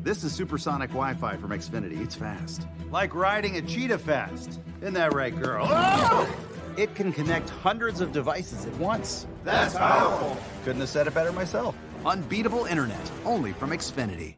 This is supersonic Wi-Fi from Xfinity. It's fast. Like riding a cheetah fast. Isn't that right, girl? Oh! It can connect hundreds of devices at once. That's powerful. Couldn't have said it better myself. Unbeatable internet, only from Xfinity.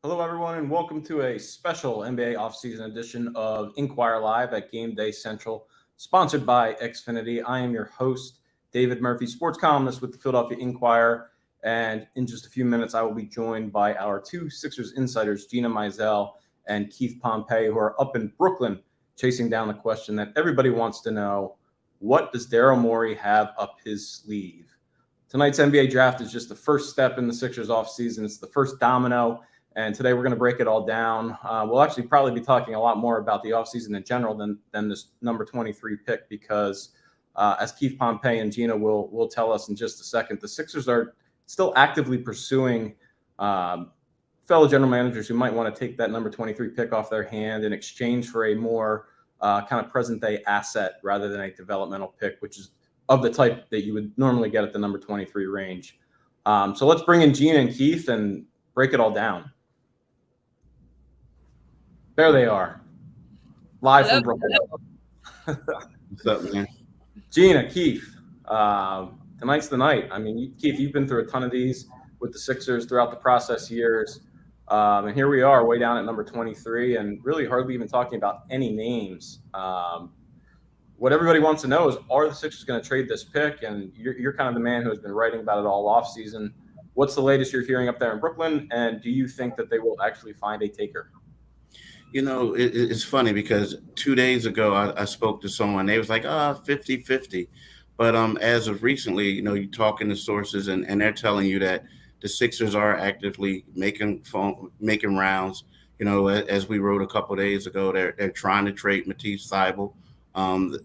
Hello, everyone, and welcome to a special NBA offseason edition of Inquirer Live at Gameday Central, sponsored by Xfinity. I am your host, David Murphy, sports columnist with the Philadelphia Inquirer, and in just a few minutes, I will be joined by our two Sixers insiders, Gina Mizell and Keith Pompey, who are up in Brooklyn chasing down the question that everybody wants to know: what does Daryl Morey have up his sleeve? Tonight's NBA draft is just the first step in the Sixers offseason. It's the first domino. And today we're going to break it all down. We'll actually probably be talking a lot more about the offseason in general than this number 23 pick because, as Keith Pompey and Gina will tell us in just a second, the Sixers are still actively pursuing fellow general managers who might want to take that number 23 pick off their hand in exchange for a more kind of present-day asset rather than a developmental pick, which is of the type that you would normally get at the number 23 range. So let's bring in Gina and Keith and break it all down. There they are, live from Brooklyn. What's up, man? Gina, Keith, tonight's the night. I mean, Keith, you've been through a ton of these with the Sixers throughout the process years. And here we are way down at number 23 and really hardly even talking about any names. What everybody wants to know is, are the Sixers going to trade this pick? And you're kind of the man who has been writing about it all offseason. What's the latest you're hearing up there in Brooklyn? And do you think that they will actually find a taker? You know, it's funny because 2 days ago I spoke to someone. They was like, 50-50. But as of recently, you know, you're talking to sources and they're telling you that the Sixers are actively making rounds. You know, as we wrote a couple of days ago, they're trying to trade Matisse Thybulle.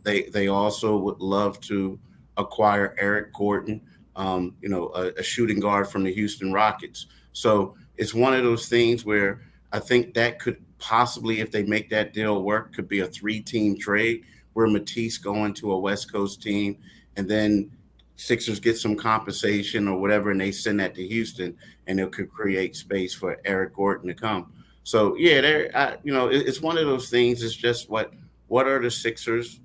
They also would love to acquire Eric Gordon, a shooting guard from the Houston Rockets. So it's one of those things where I think that could possibly, if they make that deal work, could be a 3-team trade where Matisse going to a West Coast team and then Sixers get some compensation or whatever and they send that to Houston and it could create space for Eric Gordon to come. So, yeah, it's one of those things. It's just what are the Sixers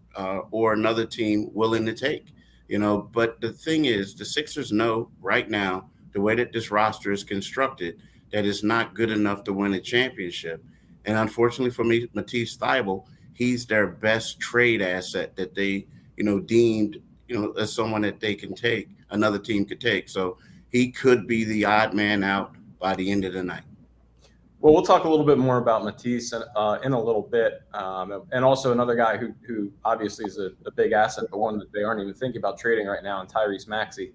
or another team willing to take? You know, but the thing is, the Sixers know right now the way that this roster is constructed that is not good enough to win a championship. And unfortunately for me, Matisse Thybulle, he's their best trade asset that they, deemed, as someone that they can take, another team could take. So he could be the odd man out by the end of the night. Well, we'll talk a little bit more about Matisse in a little bit. And also another guy who obviously is a big asset, but one that they aren't even thinking about trading right now, and Tyrese Maxey.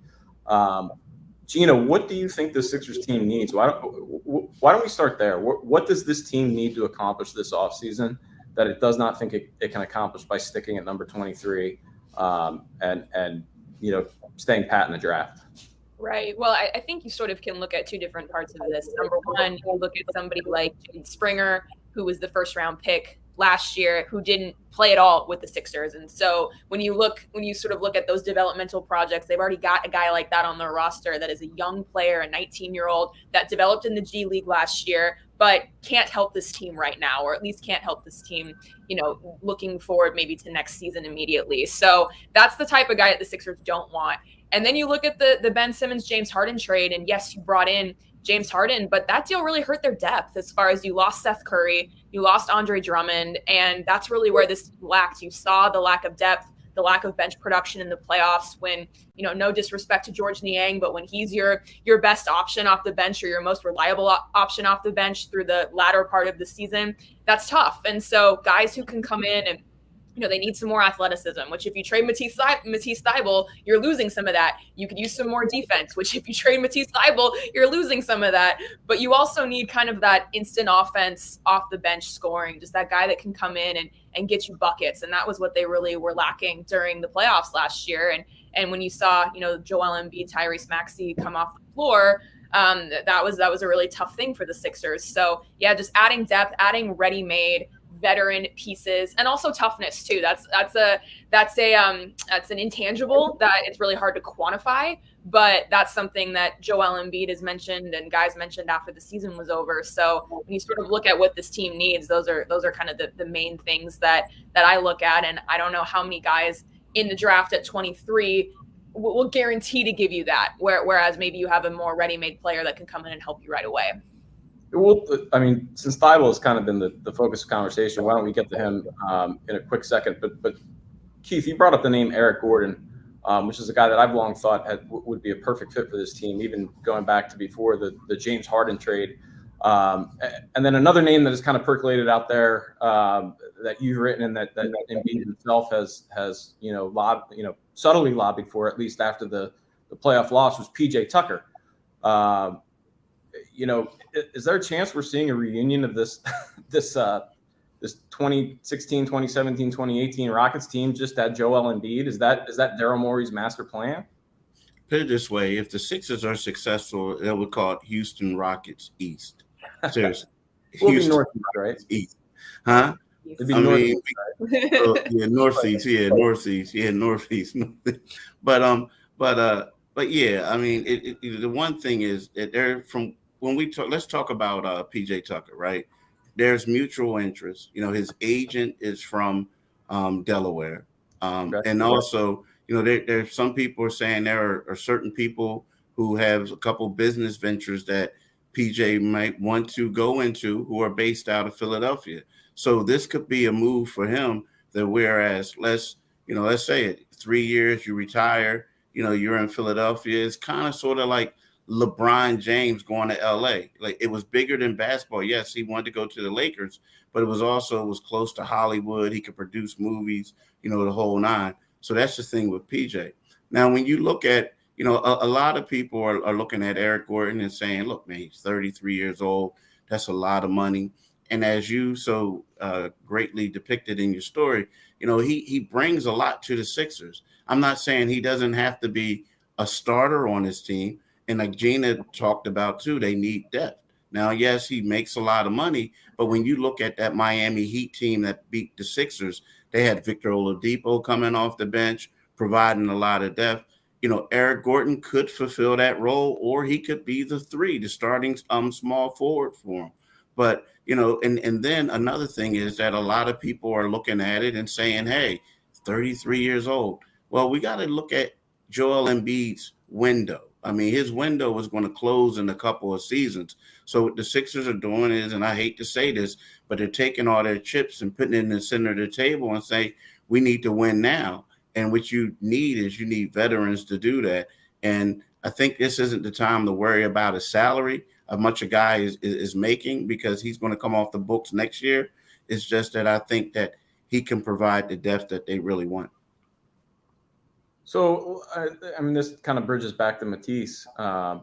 Gina, what do you think the Sixers team needs? Why don't we start there? What does this team need to accomplish this offseason that it does not think it can accomplish by sticking at number 23 and staying pat in the draft? Right. Well, I think you sort of can look at two different parts of this. Number one, you look at somebody like Jade Springer, who was the first-round pick last year, who didn't play at all with the Sixers. And so when you sort of look at those developmental projects, they've already got a guy like that on their roster that is a young player, a 19-year-old that developed in the G League last year, but can't help this team right now, or at least can't help this team, looking forward maybe to next season immediately. So that's the type of guy that the Sixers don't want. And then you look at the Ben Simmons, James Harden trade, and yes, you brought in James Harden, but that deal really hurt their depth as far as you lost Seth Curry, you lost Andre Drummond, and that's really where this lacked. You saw the lack of depth, the lack of bench production in the playoffs when, no disrespect to George Niang, but when he's your best option off the bench or your most reliable option off the bench through the latter part of the season, that's tough. And so guys who can come in and they need some more athleticism, which if you trade Matisse Thybulle, you're losing some of that. You could use some more defense, which if you trade Matisse Thybulle, you're losing some of that. But you also need kind of that instant offense off the bench scoring, just that guy that can come in and get you buckets. And that was what they really were lacking during the playoffs last year. And when you saw, Joel Embiid, Tyrese Maxey come off the floor, that was a really tough thing for the Sixers. So yeah, just adding depth, adding ready-made veteran pieces, and also toughness too. That's an intangible that it's really hard to quantify, but that's something that Joel Embiid has mentioned and guys mentioned after the season was over. So when you sort of look at what this team needs, those are kind of the main things that I look at. And I don't know how many guys in the draft at 23 will guarantee to give you that, whereas maybe you have a more ready-made player that can come in and help you right away. Well, I mean, since Thybulle has kind of been the focus of conversation, why don't we get to him in a quick second? But Keith, you brought up the name Eric Gordon, which is a guy that I've long thought would be a perfect fit for this team, even going back to before the James Harden trade. And then another name that has kind of percolated out there that you've written and that Embiid himself has subtly lobbied for, at least after the playoff loss, was PJ Tucker. Is there a chance we're seeing a reunion of this 2016, 2017, 2018 Rockets team just at Joel Embiid? Is that Daryl Morey's master plan? Put it this way: if the Sixers are successful, they would call it Houston Rockets East. Seriously, We'll Houston be Northeast, right? East, huh? It'd be Northeast, right? Northeast. But yeah, I mean, the one thing is that let's talk about PJ Tucker, right? There's mutual interest. His agent is from Delaware, and also, there's some people are saying there are certain people who have a couple business ventures that PJ might want to go into who are based out of Philadelphia. So this could be a move for him that whereas let's say it 3 years, you retire, you're in Philadelphia. It's kind of sort of like LeBron James going to LA. Like, it was bigger than basketball. Yes, he wanted to go to the Lakers, but it was close to Hollywood. He could produce movies, the whole nine. So that's the thing with PJ. Now, when you look at, a lot of people are looking at Eric Gordon and saying, look, man, he's 33 years old. That's a lot of money. And as you so greatly depicted in your story, he brings a lot to the Sixers. I'm not saying he doesn't have to be a starter on his team. And like Gina talked about too, they need depth. Now, yes, he makes a lot of money, but when you look at that Miami Heat team that beat the Sixers, they had Victor Oladipo coming off the bench, providing a lot of depth. Eric Gordon could fulfill that role, or he could be the starting small forward for him. But, and then another thing is that a lot of people are looking at it and saying, hey, 33 years old. Well, we got to look at Joel Embiid's window. I mean, his window is going to close in a couple of seasons. So what the Sixers are doing is, and I hate to say this, but they're taking all their chips and putting it in the center of the table and say, we need to win now. And what you need veterans to do that. And I think this isn't the time to worry about a salary, how much a guy is making, because he's going to come off the books next year. It's just that I think that he can provide the depth that they really want. So, I mean, this kind of bridges back to Matisse. Are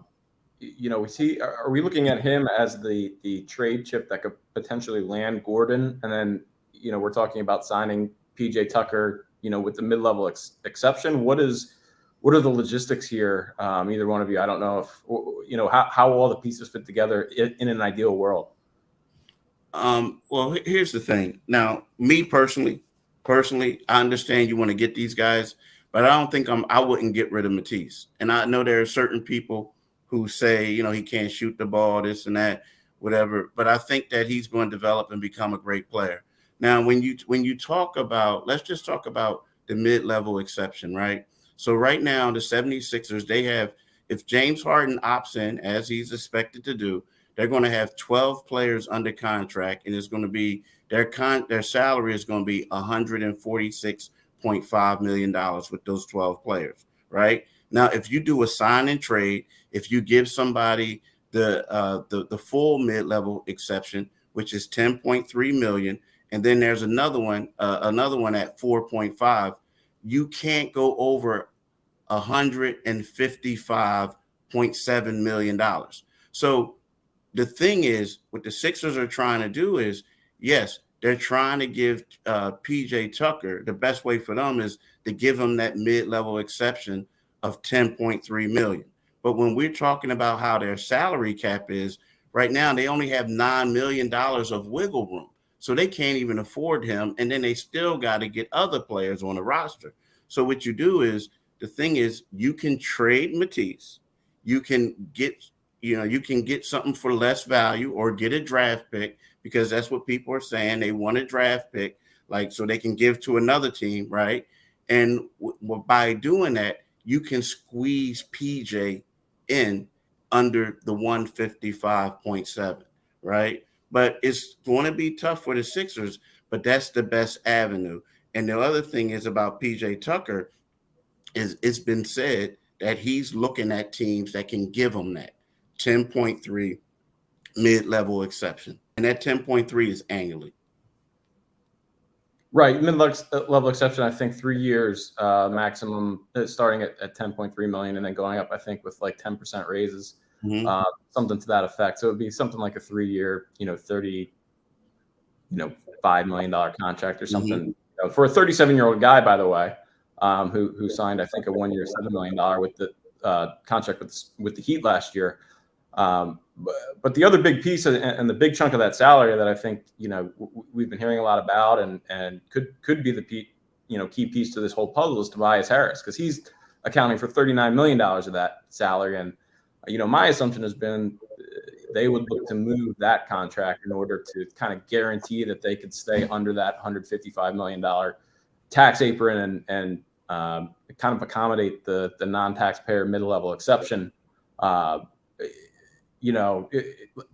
we looking at him as the trade chip that could potentially land Gordon? And then, we're talking about signing PJ Tucker, with the mid-level exception. What are the logistics here? Either one of you, I don't know if, how all the pieces fit together in an ideal world. Well, here's the thing. Now, me personally, I understand you want to get these guys, but I don't think I wouldn't get rid of Matisse. And I know there are certain people who say, he can't shoot the ball, this and that, whatever. But I think that he's going to develop and become a great player. Now, when you talk about, let's just talk about the mid-level exception, right? So right now, the 76ers, they have, if James Harden opts in, as he's expected to do, they're going to have 12 players under contract, and it's going to be their salary is going to be $146.5 million with those 12 players, right? Now, if you do a sign and trade, if you give somebody the full mid-level exception, which is $10.3 million, and then there's another one at 4.5. You can't go over $155.7 million. So the thing is, what the Sixers are trying to do is, yes, they're trying to give PJ Tucker, the best way for them is to give him that mid-level exception of $10.3 million. But when we're talking about how their salary cap is, right now they only have $9 million of wiggle room. So they can't even afford him. And then they still got to get other players on the roster. So what you do is, the thing is, you can trade Matisse. You can get something for less value or get a draft pick, because that's what people are saying. They want a draft pick, like, so they can give to another team, right? And by doing that, you can squeeze PJ in under the 155.7, right? But it's going to be tough for the Sixers, but that's the best avenue. And the other thing is about PJ Tucker is it's been said that he's looking at teams that can give him that 10.3 mid-level exception. And that 10.3 is annually. Right. Mid-level exception, I think 3 years maximum, starting at 10.3 million and then going up, I think, with like 10% raises, something to that effect. So it would be something like a 3-year, $35 million contract or something. For a 37-year-old guy, by the way, who signed, I think, a 1-year, $7 million with the contract with the Heat last year. But the other big piece and the big chunk of that salary that I think, we've been hearing a lot about and could be the key piece to this whole puzzle is Tobias Harris, because he's accounting for $39 million of that salary. And, my assumption has been they would look to move that contract in order to kind of guarantee that they could stay under that $155 million tax apron and kind of accommodate the non-taxpayer mid-level exception. To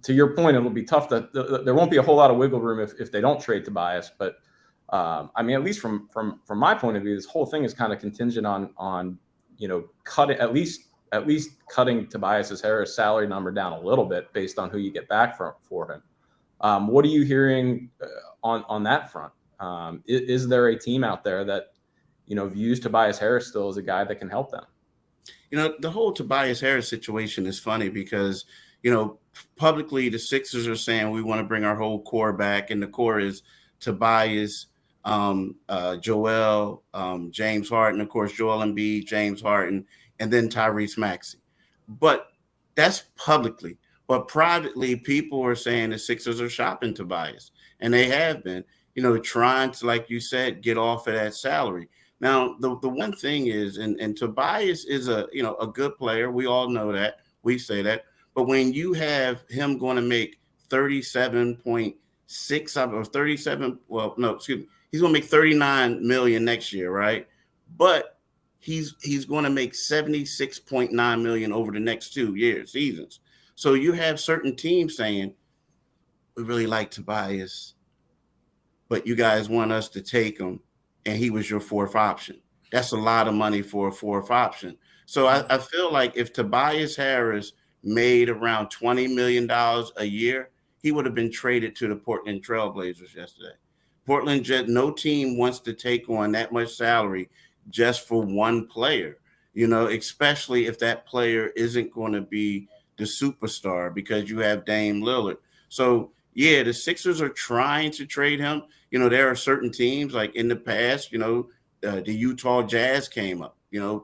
your point, it'll be tough. There won't be a whole lot of wiggle room if they don't trade Tobias. But at least from my point of view, this whole thing is kind of contingent on cutting at least cutting Tobias Harris' salary number down a little bit based on who you get back for him. What are you hearing on that front? Is there a team out there that views Tobias Harris still as a guy that can help them? The whole Tobias Harris situation is funny because, publicly the Sixers are saying we want to bring our whole core back, and the core is Tobias, Joel, James Harden, of course, Joel Embiid, James Harden, and then Tyrese Maxey. But that's publicly. But privately, people are saying the Sixers are shopping Tobias, and they have been, trying to, like you said, get off of that salary. Now, the one thing is, and Tobias is a good player. We all know that. We say that. But when you have him going to make 37.6 or 37, well, no, excuse me, he's going to make 39 million next year, right? But he's going to make 76.9 million over the next 2 seasons. So you have certain teams saying, we really like Tobias, but you guys want us to take him, and he was your fourth option. That's a lot of money for a fourth option. So I feel like if Tobias Harris made around $20 million a year, he would have been traded to the Portland Trailblazers yesterday. Portland, no team wants to take on that much salary just for one player, especially if that player isn't going to be the superstar because you have Dame Lillard. So, yeah, the Sixers are trying to trade him. There are certain teams, like in the past, the Utah Jazz came up,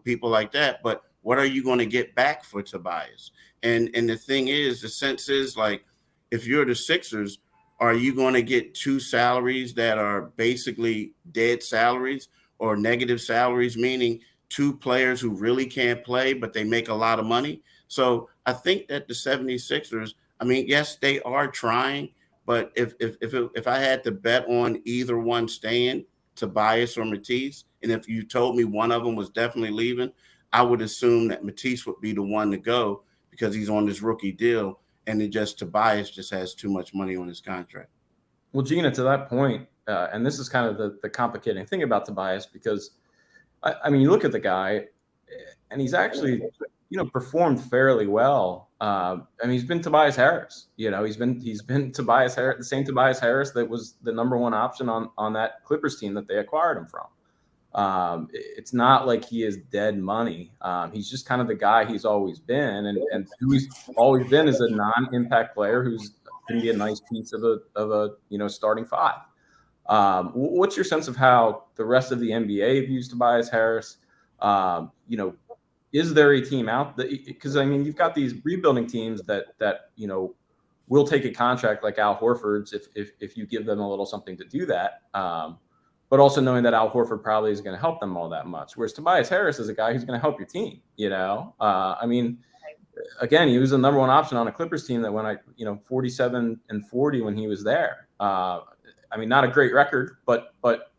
people like that. But what are you going to get back for Tobias? And the thing is, the sense is, like, if you're the Sixers, are you going to get two salaries that are basically dead salaries or negative salaries, meaning two players who really can't play, but they make a lot of money? So I think that the 76ers, yes, they are trying, but if I had to bet on either one staying, Tobias or Matisse, and if you told me one of them was definitely leaving, I would assume that Matisse would be the one to go because he's on this rookie deal, and Tobias just has too much money on his contract. Well, Gina, to that point, and this is kind of the complicating thing about Tobias, because you look at the guy, and he's actually performed fairly well. I mean, he's been Tobias Harris. He's been Tobias Harris, the same Tobias Harris that was the number one option on that Clippers team that they acquired him from. It's not like he is dead money. He's just kind of the guy he's always been, and who he's always been is a non-impact player who's going to be a nice piece of a starting five. What's your sense of how the rest of the NBA views Tobias Harris? Is there a team out that, because I mean, you've got these rebuilding teams that will take a contract like Al Horford's if you give them a little something to do that. But also knowing that Al Horford probably is going to help them all that much. Whereas Tobias Harris is a guy who's going to help your team. I mean, again, he was the number one option on a Clippers team that went 47-40 when he was there. I mean, not a great record, but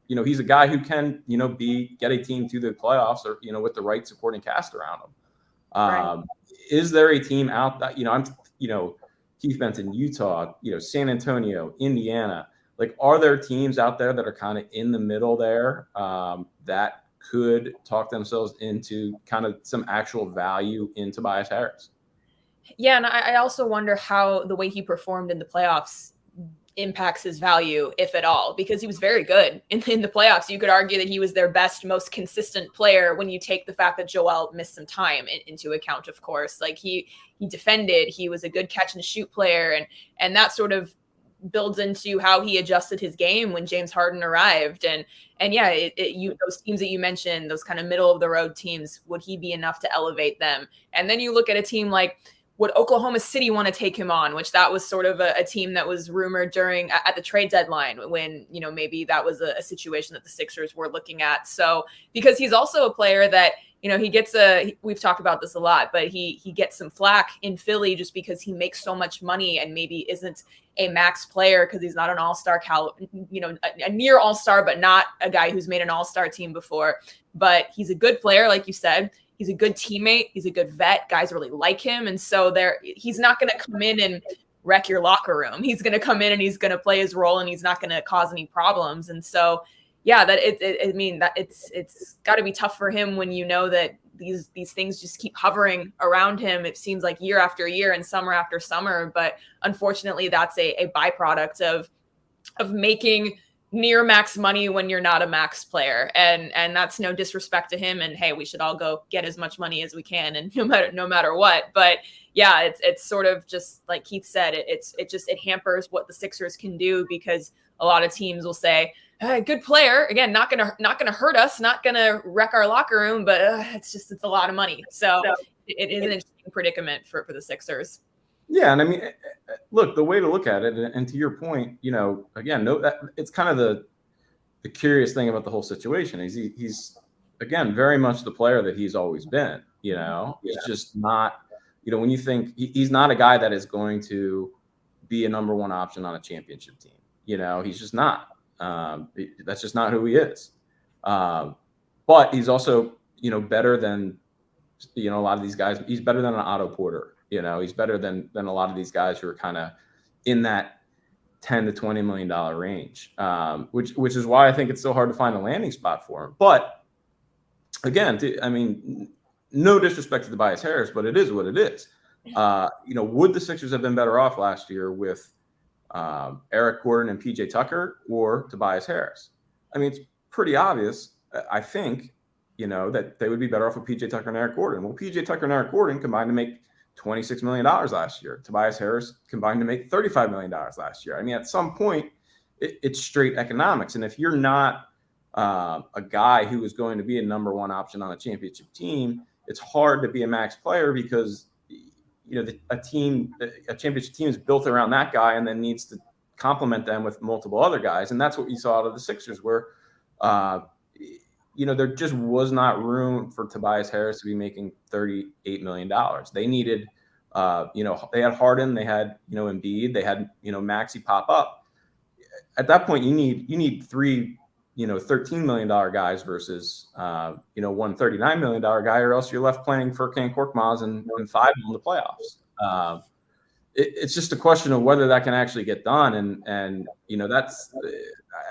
he's a guy who can, get a team to the playoffs or, with the right supporting cast around him. Right. Is there a team out that, Keith Benton, Utah, San Antonio, Indiana, like, are there teams out there that are kind of in the middle there that could talk themselves into kind of some actual value in Tobias Harris? Yeah. And I also wonder how the way he performed in the playoffs impacts his value, if at all, because he was very good in the playoffs. You could argue that he was their best, most consistent player when you take the fact that Joel missed some time into account, of course. Like he defended, he was a good catch and shoot player, and that sort of builds into how he adjusted his game when James Harden arrived. And yeah, those teams that you mentioned, those kind of middle of the road teams, would he be enough to elevate them? And then you look at a team like, would Oklahoma City want to take him on, which that was sort of a team that was rumored at the trade deadline when, maybe that was a situation that the Sixers were looking at. So, because he's also a player that, he gets we've talked about this a lot, but he gets some flack in Philly just because he makes so much money and maybe isn't a max player because he's not an all-star a near all-star, but not a guy who's made an all-star team before. But he's a good player, like you said. He's a good teammate. He's a good vet. Guys really like him. And so he's not going to come in and wreck your locker room. He's going to come in and he's going to play his role and he's not going to cause any problems. And so, yeah, it's got to be tough for him when that these things just keep hovering around him. It seems like year after year and summer after summer. But unfortunately, that's a byproduct of making near max money when you're not a max player, and that's no disrespect to him, and hey, we should all go get as much money as we can, and no matter what. But yeah, it's sort of just like Keith said, it hampers what the Sixers can do, because a lot of teams will say, hey, good player, again, not gonna hurt us, not gonna wreck our locker room, but it's a lot of money. So it is an interesting predicament for the Sixers. Yeah, and I mean, look, the way to look at it, and to your point, again, it's kind of the curious thing about the whole situation is he's again very much the player that he's always been. He's just not. When you think he's not a guy that is going to be a number one option on a championship team. He's just not. That's just not who he is. But he's also better than a lot of these guys. He's better than an Otto Porter. He's better than a lot of these guys who are kind of in that $10 to $20 million range, which is why I think it's so hard to find a landing spot for him. But again, I mean, no disrespect to Tobias Harris, but it is what it is. Would the Sixers have been better off last year with Eric Gordon and PJ Tucker or Tobias Harris? I mean, it's pretty obvious, I think, that they would be better off with PJ Tucker and Eric Gordon. Well, PJ Tucker and Eric Gordon combined to make $26 million last year. Tobias Harris combined to make $35 million last year. I mean, at some point, it's straight economics. And if you're not a guy who is going to be a number one option on a championship team, it's hard to be a max player because, a championship team is built around that guy and then needs to complement them with multiple other guys. And that's what you saw out of the Sixers, where, there just was not room for Tobias Harris to be making $38 million. They needed, they had Harden, they had, Embiid, they had, Maxey pop up. At that point, you need three, $13 million guys versus, one $39 million guy, or else you're left playing Furkan Korkmaz and five in the playoffs. It's just a question of whether that can actually get done. And that's,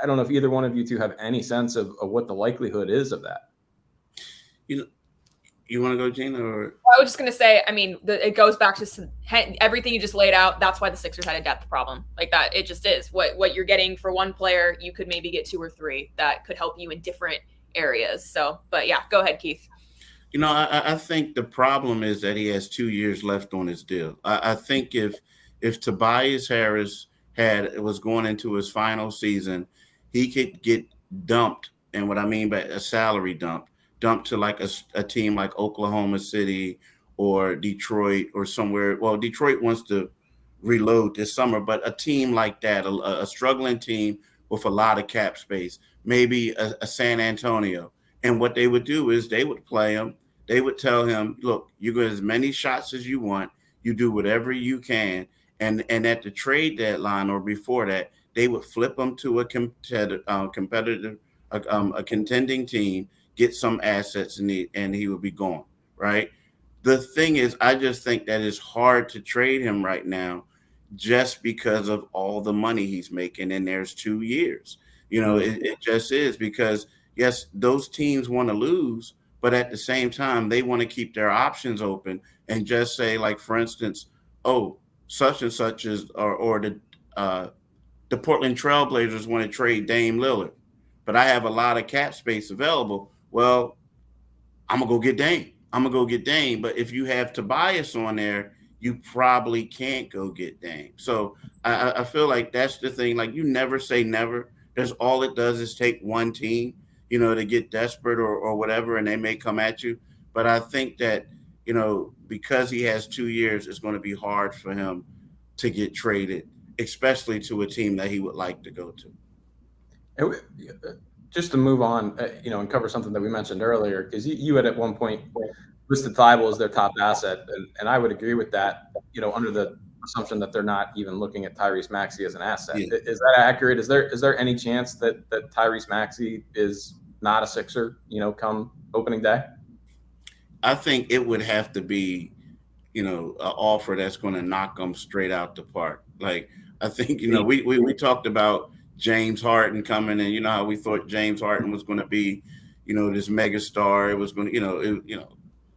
I don't know if either one of you two have any sense of what the likelihood is of that. You want to go, Gina? Or I was just going to say, I mean, it goes back to everything you just laid out. That's why the Sixers had a depth problem like that. It just is what you're getting for one player. You could maybe get 2 or 3 that could help you in different areas. So, but yeah, go ahead, Keith. You know, I think the problem is that he has 2 years left on his deal. I think if Tobias Harris was going into his final season, he could get dumped. And what I mean by a salary dumped to like a team like Oklahoma City or Detroit or somewhere. Well, Detroit wants to reload this summer, but a team like that, a struggling team with a lot of cap space, maybe a San Antonio. And what they would do is they would play him. They would tell him, look, you get as many shots as you want. You do whatever you can. And at the trade deadline or before that, they would flip him to a contending team, get some assets, and he would be gone, right? The thing is, I just think that it's hard to trade him right now just because of all the money he's making, and there's 2 years. You know, it just is because, yes, those teams want to lose, but at the same time, they want to keep their options open and just say, like, for instance, oh, such and such is, or the Portland Trailblazers want to trade Dame Lillard, but I have a lot of cap space available. Well, I'm going to go get Dame. But if you have Tobias on there, you probably can't go get Dame. So I feel like that's the thing. Like, you never say never. There's all it does is take one team, you know, to get desperate or whatever, and they may come at you. But I think that, you know, because he has 2 years, it's going to be hard for him to get traded, especially to a team that he would like to go to. Just to move on, you know, and cover something that we mentioned earlier, because you had at one point listed Thybulle as their top asset, and I would agree with that, you know, under the assumption that they're not even looking at Tyrese Maxey as an asset. Yeah. Is that accurate? Is there any chance that Tyrese Maxey is not a Sixer, you know, come opening day? I think it would have to be, you know, an offer that's going to knock them straight out the park. Like, I think, you know, we talked about James Harden coming, and you know how we thought James Harden was going to be, you know, this mega star. It was going to,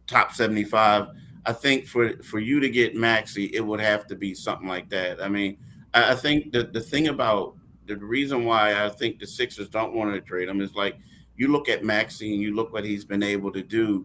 top 75. I think for you to get Maxey, it would have to be something like that. I mean, I think that the thing about the reason why I think the Sixers don't want to trade him is, like, you look at Maxey and you look what he's been able to do.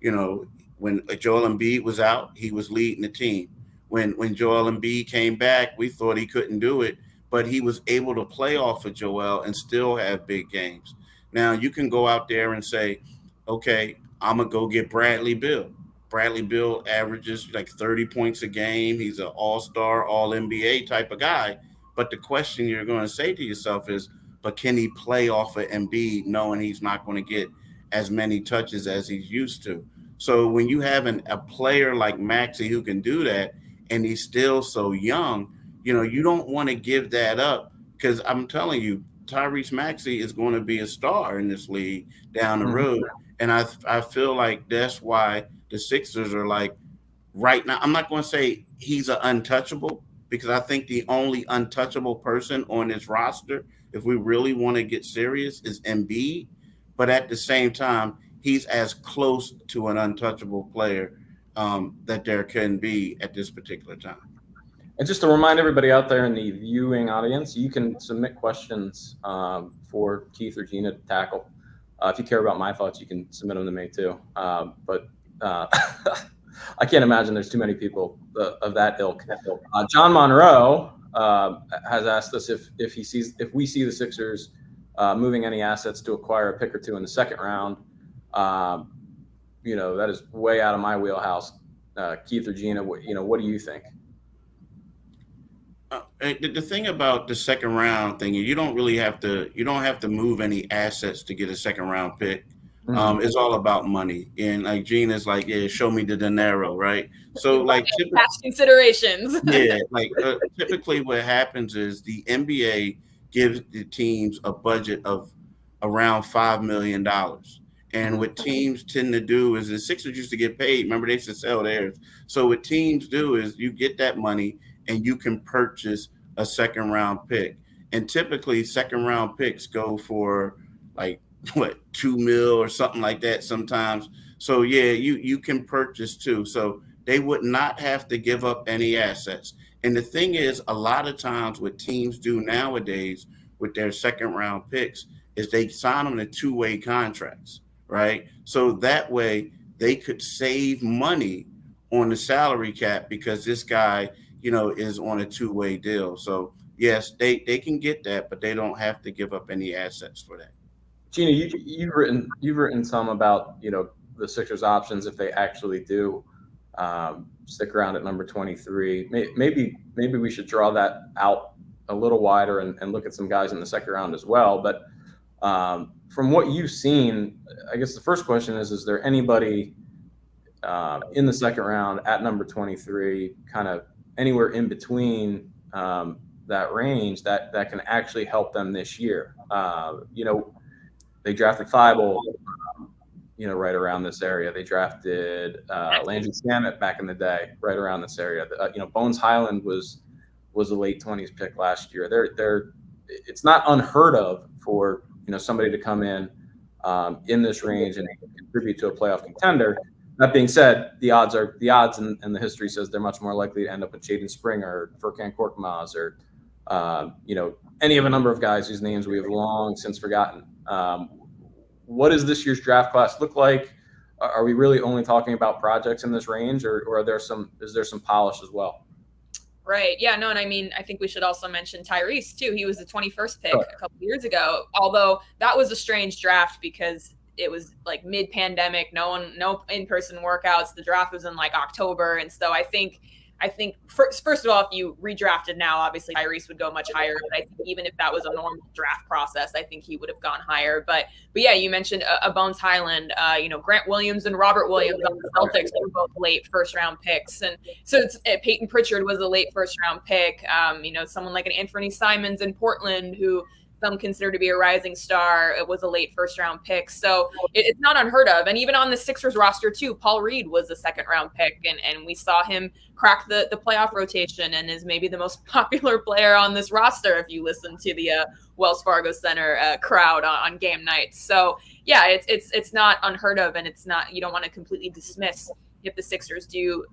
You know, when Joel Embiid was out, he was leading the team. When Joel Embiid came back, we thought he couldn't do it, but he was able to play off of Joel and still have big games. Now, you can go out there and say, okay, I'm going to go get Bradley Beal. Bradley Beal averages like 30 points a game. He's an all-star, all-NBA type of guy. But the question you're going to say to yourself is, but can he play off of Embiid knowing he's not going to get as many touches as he's used to? So when you have a player like Maxey who can do that, and he's still so young, you know, you don't want to give that up, because I'm telling you, Tyrese Maxey is going to be a star in this league down the road. And I feel like that's why the Sixers are like, right now, I'm not going to say he's an untouchable, because I think the only untouchable person on this roster, if we really want to get serious, is Embiid. But at the same time, he's as close to an untouchable player that there can be at this particular time. And just to remind everybody out there in the viewing audience, you can submit questions for Keith or Gina to tackle. If you care about my thoughts, you can submit them to me too. But I can't imagine there's too many people of that ilk. John Monroe has asked us if we see the Sixers moving any assets to acquire a pick or two in the second round. You know, that is way out of my wheelhouse. Keith or Gina, what do you think? The thing about the second round thing, you don't have to move any assets to get a second round pick. It's all about money. And like Gina's like, yeah, show me the dinero, right? So like cash considerations. Yeah, like typically what happens is the NBA gives the teams a budget of around $5 million. And what teams tend to do is the Sixers used to get paid. Remember, they used to sell theirs. So what teams do is you get that money and you can purchase a second round pick. And typically second round picks go for like, $2 million or something like that sometimes. So yeah, you can purchase too. So they would not have to give up any assets. And the thing is, a lot of times what teams do nowadays with their second round picks is they sign them to two-way contracts, right? So that way they could save money on the salary cap because this guy, is on a two-way deal. So yes, they can get that, but they don't have to give up any assets for that. Gina, you've written some about the Sixers' options if they actually do stick around at number 23. Maybe we should draw that out a little wider and look at some guys in the second round as well. But from what you've seen, I guess the first question is there anybody in the second round at number 23, kind of anywhere in between that range that can actually help them this year? They drafted Thybulle, right around this area. They drafted Landry Shamet back in the day, right around this area. Bones Highland was a late 20s pick last year. It's not unheard of for somebody to come in this range and contribute to a playoff contender. That being said, the odds and the history says they're much more likely to end up with Jaden Springer, or Furkan Korkmaz, or any of a number of guys whose names we have long since forgotten. What does this year's draft class look like? Are we really only talking about projects in this range, or is there some polish as well? Right. Yeah, no. And I think we should also mention Tyrese too. He was the 21st pick a couple of years ago, although that was a strange draft because it was like mid-pandemic, no in-person workouts. The draft was in like October. And so I think first of all, if you redrafted now, obviously Tyrese would go much higher. But I think even if that was a normal draft process, I think he would have gone higher. But yeah, you mentioned a Bones Highland, Grant Williams and Robert Williams on the Celtics. They were both late first round picks. And so Peyton Pritchard was a late first round pick. Someone like an Anthony Simons in Portland, who some consider to be a rising star. It was a late first round pick. So it's not unheard of. And even on the Sixers roster too, Paul Reed was a second round pick. And we saw him crack the playoff rotation and is maybe the most popular player on this roster if you listen to the Wells Fargo Center crowd on game nights. So yeah, it's not unheard of, and it's not, you don't want to completely dismiss if the Sixers do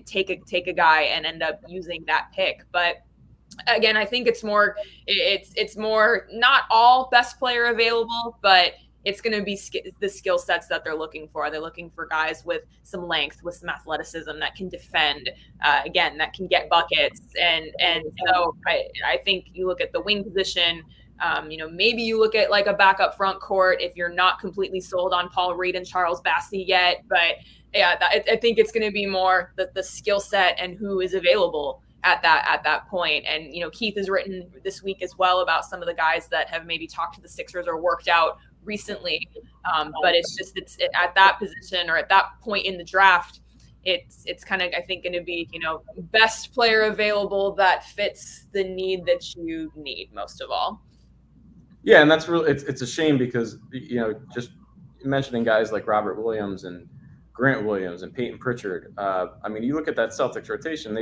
take a guy and end up using that pick. But again, I think it's more not all best player available, but it's going to be the skill sets that they're looking for. They're looking for guys with some length, with some athleticism, that can defend, again, that can get buckets. And so I think you look at the wing position, maybe you look at like a backup front court if you're not completely sold on Paul Reed and Charles Bassey yet. But yeah, I think it's going to be more the skill set and who is available at that point. And Keith has written this week as well about some of the guys that have maybe talked to the Sixers or worked out recently, but it's at that position or at that point in the draft, it's kind of, I think, going to be best player available that fits the need that you need most of all. Yeah, and that's really it's a shame because just mentioning guys like Robert Williams and Grant Williams and Peyton Pritchard. You look at that Celtics rotation,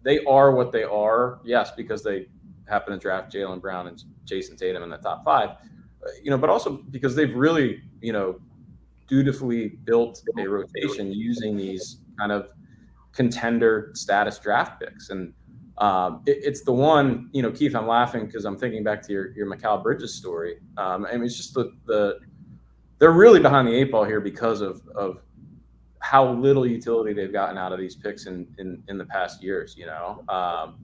they are what they are, yes, because they happen to draft Jaylen Brown and Jason Tatum in the top 5, but also because they've really, dutifully built a rotation using these kind of contender status draft picks. And it's the one, Keith, I'm laughing because I'm thinking back to your Mikal Bridges story. It's just they're really behind the 8 ball here because of how little utility they've gotten out of these picks in the past years. That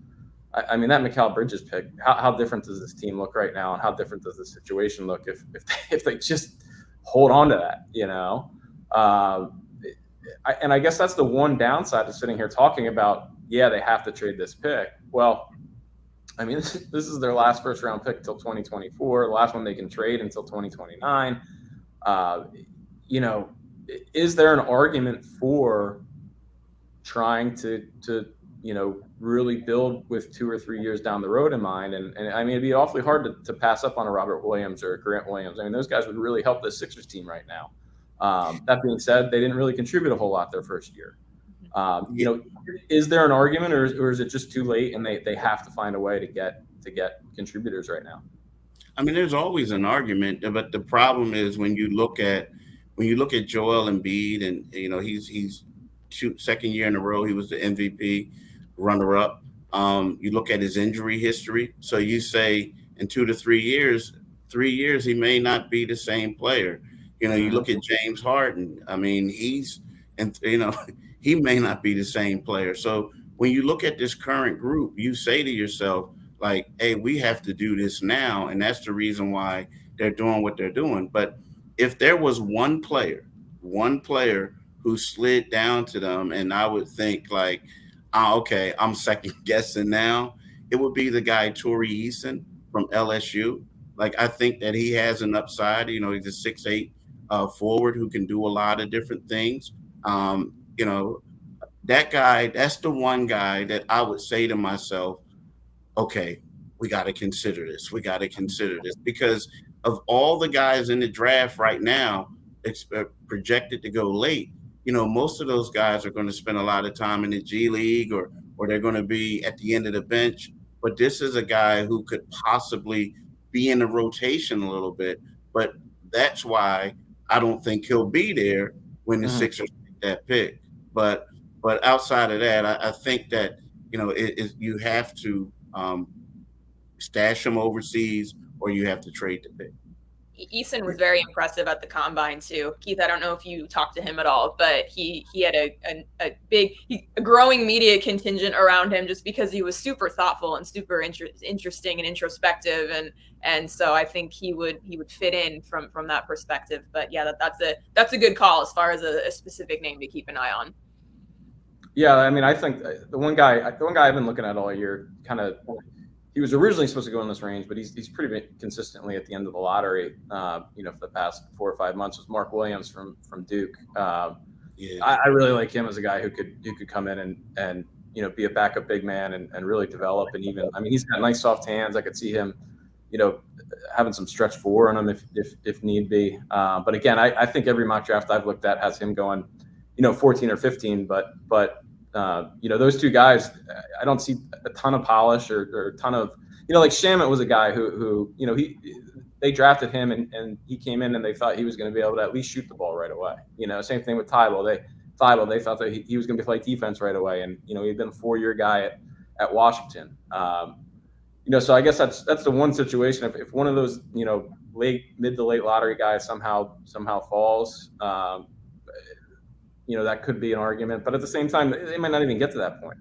Mikal Bridges pick, how different does this team look right now, and how different does the situation look if they just hold on to that? I guess that's the one downside of sitting here talking about, yeah, they have to trade this pick. Well, this is their last first round pick till 2024, the last one they can trade until 2029. Is there an argument for trying to really build with 2 or 3 years down the road in mind? And it'd be awfully hard to pass up on a Robert Williams or a Grant Williams. Those guys would really help the Sixers team right now. That being said, they didn't really contribute a whole lot their first year. Is there an argument, or is it just too late and they have to find a way to get contributors right now? There's always an argument, but the problem is when you look at when you look at Joel Embiid, and he's second year in a row, he was the MVP runner-up. You look at his injury history. So you say in 2 to 3 years, he may not be the same player. You look at James Harden. I mean, he may not be the same player. So when you look at this current group, you say to yourself, like, hey, we have to do this now. And that's the reason why they're doing what they're doing. But if there was one player who slid down to them, and I would think like, okay, I'm second guessing now, it would be the guy Tyrese from LSU. Like, I think that he has an upside. He's a 6'8" forward who can do a lot of different things. That guy, that's the one guy that I would say to myself, okay, we got to consider this. We got to consider this because of all the guys in the draft right now, it's projected to go late. Most of those guys are going to spend a lot of time in the G League or they're going to be at the end of the bench. But this is a guy who could possibly be in the rotation a little bit. But that's why I don't think he'll be there when the Sixers take that pick. But outside of that, I think that, you have to stash him overseas or you have to trade the pick. Eason was very impressive at the combine too. Keith, I don't know if you talked to him at all, but he had a big, growing media contingent around him just because he was super thoughtful and super interesting and introspective, and so I think he would fit in from that perspective. But yeah, that's a good call as far as a specific name to keep an eye on. Yeah, I mean, I think the one guy I've been looking at all year, he was originally supposed to go in this range, but he's pretty consistently at the end of the lottery, for the past 4 or 5 months, was Mark Williams from Duke. I really like him as a guy who could come in and be a backup big man and really develop. And even, I mean, he's got nice soft hands. I could see him, having some stretch four on him if need be. But again, I think every mock draft I've looked at has him going, 14 or 15, but those two guys, I don't see a ton of polish or a ton of, like Shamet was a guy who they drafted him and he came in and they thought he was going to be able to at least shoot the ball right away. Same thing with Thybulle. They thought that he was going to play defense right away. And, he'd been a 4-year guy at Washington. So I guess that's the one situation. If one of those, mid to late lottery guys somehow falls, that could be an argument, but at the same time, they might not even get to that point.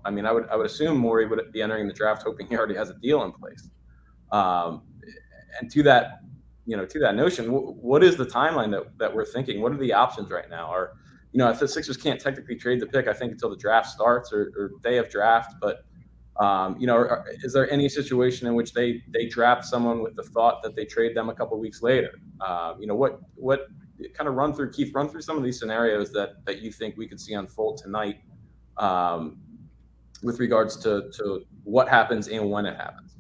I mean, I would assume Morey would be entering the draft hoping he already has a deal in place. And to that notion, what is the timeline that we're thinking? What are the options right now? Or, if the Sixers can't technically trade the pick, I think until the draft starts or day of draft, but is there any situation in which they draft someone with the thought that they trade them a couple weeks later? What kind of run through some of these scenarios that you think we could see unfold tonight with regards to what happens and when it happens?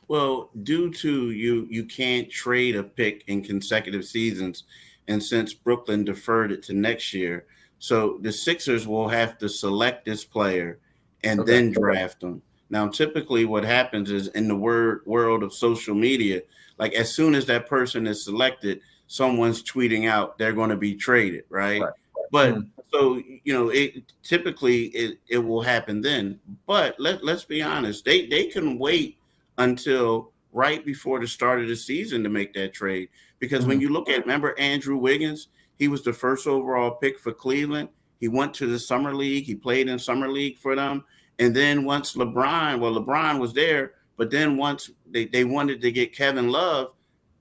Well, due to you can't trade a pick in consecutive seasons, and since Brooklyn deferred it to next year, so the Sixers will have to select this player and then draft them. Now, typically what happens is in the world of social media, like as soon as that person is selected, someone's tweeting out they're going to be traded, right? But so it typically will happen then. But let's be honest, they can wait until right before the start of the season to make that trade, because when you look at, remember Andrew Wiggins, he was the first overall pick for Cleveland. He went to the summer league. He played in summer league for them, and then once LeBron was there, but then once they wanted to get Kevin Love,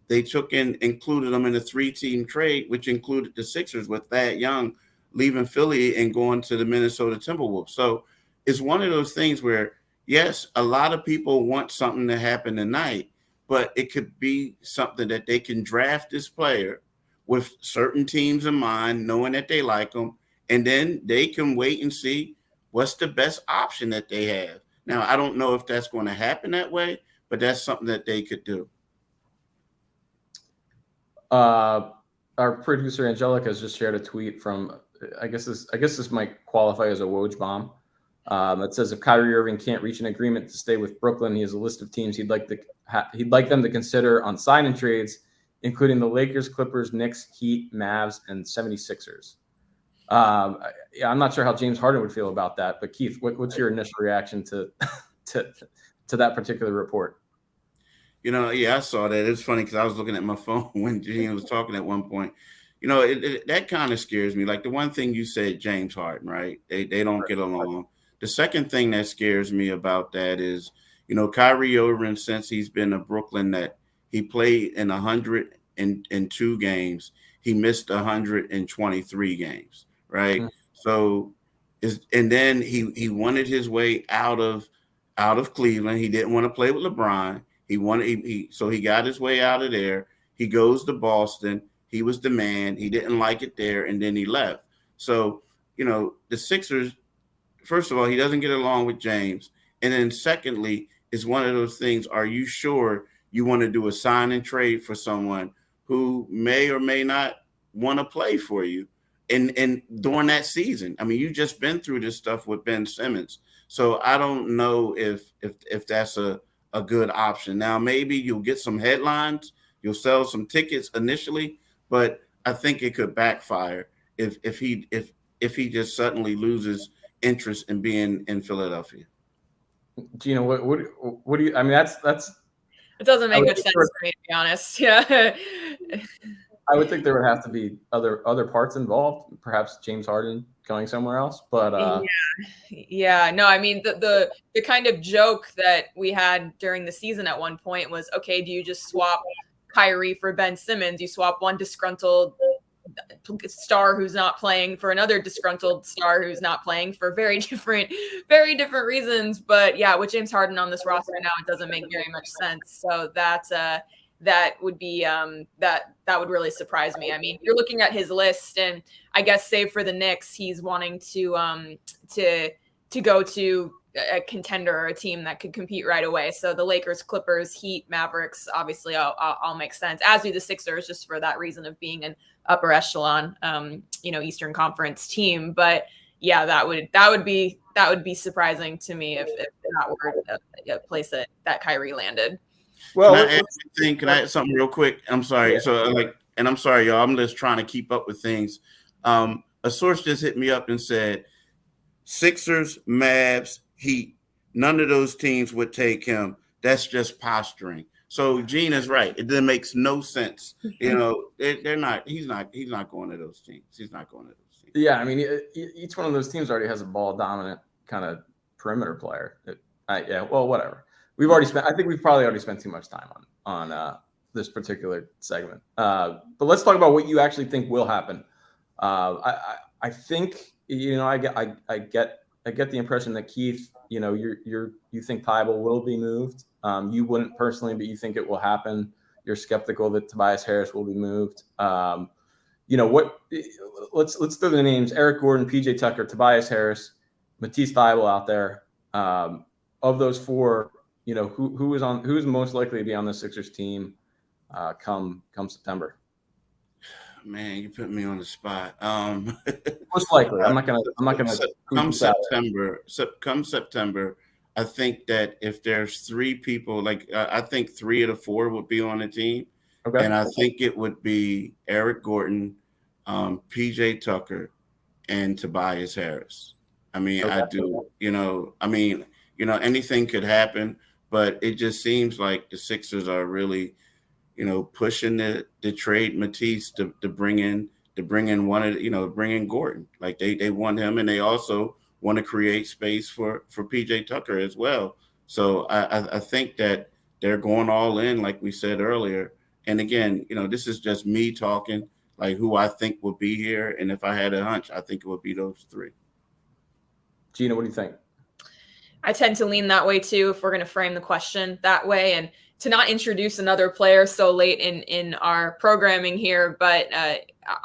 they included them in a 3-team trade, which included the Sixers with Thad Young leaving Philly and going to the Minnesota Timberwolves. So it's one of those things where, yes, a lot of people want something to happen tonight, but it could be something that they can draft this player with certain teams in mind, knowing that they like them, and then they can wait and see what's the best option that they have. Now, I don't know if that's going to happen that way, but that's something that they could do. Our producer Angelica has just shared a tweet from, I guess this might qualify as a Woj bomb. That says if Kyrie Irving can't reach an agreement to stay with Brooklyn, he has a list of teams he'd like them to consider on sign and trades including the Lakers, Clippers, Knicks, Heat, Mavs, and 76ers. I'm not sure how James Harden would feel about that, but Keith, what's your initial reaction to that particular report? I saw that. It's funny because I was looking at my phone when Gina was talking at one point. That kind of scares me. Like the one thing you said, James Harden, right? They don't get along. The second thing that scares me about that is, Kyrie Irving, since he's been to Brooklyn, that he played in 102 games. He missed 123 games, right? Mm-hmm. So, and then he wanted his way out of Cleveland. He didn't want to play with LeBron. So he got his way out of there. He goes to Boston. He was the man. He didn't like it there, and then he left. So, the Sixers, first of all, he doesn't get along with James. And then secondly, it's one of those things, are you sure you want to do a sign and trade for someone who may or may not want to play for you and during that season? I mean, you just been through this stuff with Ben Simmons. So I don't know if that's a good option. Now, maybe you'll get some headlines, you'll sell some tickets initially, but I think it could backfire if he just suddenly loses interest in being in Philadelphia. Gina, what do you? I mean, that's it doesn't make much sense to me, to be honest. Yeah, I would think there would have to be other parts involved, perhaps James Harden going somewhere else. But yeah, no, I mean the kind of joke that we had during the season at one point was, okay, do you just swap Kyrie for Ben Simmons? You swap one disgruntled star who's not playing for another disgruntled star who's not playing for very different reasons. But yeah, with James Harden on this roster now, it doesn't make very much sense. So that would be that would really surprise me. I mean, you're looking at his list, and I guess save for the Knicks, he's wanting to go to a contender or a team that could compete right away. So the Lakers, Clippers, Heat, Mavericks, obviously all make sense, as do the Sixers, just for that reason of being an upper echelon, Eastern Conference team. But yeah, that would be surprising to me if that were a place that Kyrie landed. Well, can I add something real quick? I'm sorry. Yeah. So I'm sorry, y'all. I'm just trying to keep up with things. A source just hit me up and said, Sixers, Mavs, Heat, none of those teams would take him. That's just posturing. So Gina's right. It makes no sense. They're not. He's not going to those teams. He's not going to those teams. Yeah, I mean, each one of those teams already has a ball dominant kind of perimeter player. Well, whatever. I think we've probably already spent too much time on this particular segment. But let's talk about what you actually think will happen. I think I get the impression that Keith, you think Thybulle will be moved. You wouldn't personally, but you think it will happen. You're skeptical that Tobias Harris will be moved. Let's throw the names: Eric Gordon, PJ Tucker, Tobias Harris, Matisse Thybulle out there. Of those four, who's most likely to be on the Sixers team come September? Man, you put me on the spot. Most likely, I'm not gonna. Come September, I think that if there's three people, I think 3 of the 4 would be on the team, okay. And I think it would be Eric Gordon, PJ Tucker, and Tobias Harris. I mean, okay. I do. Anything could happen, but it just seems like the Sixers are really, pushing the trade Matisse to bring in bring in Gordon. Like they want him, and they also want to create space for PJ Tucker as well. So I think that they're going all in, like we said earlier. And again, this is just me talking, like who I think will be here. And if I had a hunch, I think it would be those 3. Gina, what do you think? I tend to lean that way too, if we're going to frame the question that way, and to not introduce another player so late in our programming here. But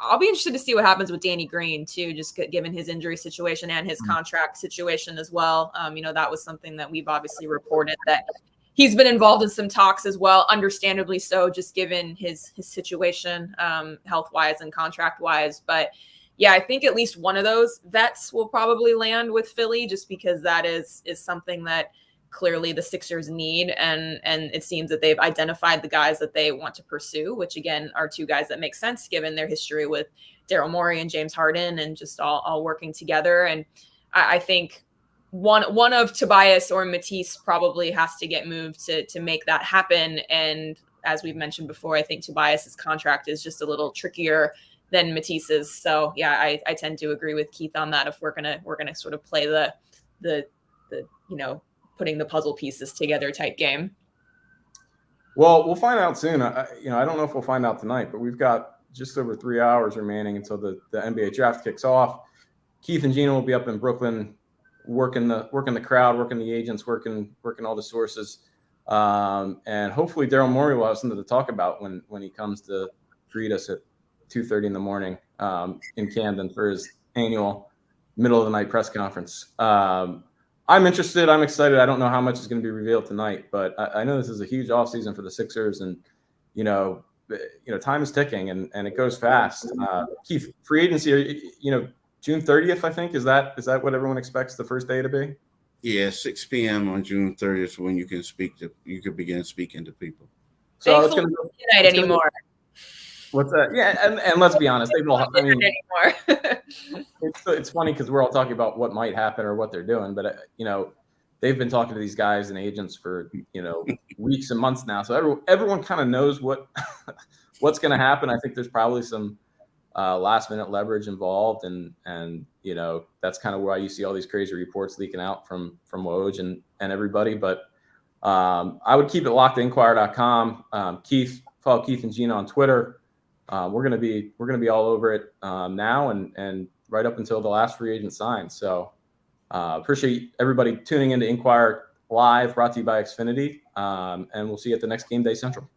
I'll be interested to see what happens with Danny Green too, just given his injury situation and his contract situation as well. That was something that we've obviously reported, that he's been involved in some talks as well, understandably so, just given his situation, health-wise and contract-wise. But yeah, I think at least one of those vets will probably land with Philly, just because that is something that clearly the Sixers need, and it seems that they've identified the guys that they want to pursue, which again are two guys that make sense given their history with Daryl Morey and James Harden, and just all working together. And I think one of Tobias or Matisse probably has to get moved to make that happen. And as we've mentioned before, I think Tobias's contract is just a little trickier than Matisse's. So yeah, I tend to agree with Keith on that. If we're gonna sort of play the putting the puzzle pieces together type game. Well, we'll find out soon. I don't know if we'll find out tonight, but we've got just over 3 hours remaining until the NBA draft kicks off. Keith and Gina will be up in Brooklyn working the crowd, working the agents, working all the sources. And hopefully Daryl Morey will have something to talk about when he comes to greet us at 2:30 in the morning in Camden for his annual middle of the night press conference. I'm interested. I'm excited. I don't know how much is going to be revealed tonight, but I know this is a huge offseason for the Sixers, and time is ticking and it goes fast. Keith, free agency, June 30th, I think, is that what everyone expects the first day to be? Yeah, 6 p.m. on June 30th when you can begin speaking to people. So it's going to be tonight anymore. What's that? Yeah, and let's be honest, they've all. I mean, anymore. it's funny because we're all talking about what might happen or what they're doing, but they've been talking to these guys and agents for weeks and months now, so everyone kind of knows what's going to happen. I think there's probably some last minute leverage involved, and that's kind of why you see all these crazy reports leaking out from Woj and everybody. But I would keep it locked to Inquirer.com. Keith, follow Keith and Gina on Twitter. We're gonna be all over it now and right up until the last free agent signs. So appreciate everybody tuning into Inquirer Live, brought to you by Xfinity, and we'll see you at the next Game Day Central.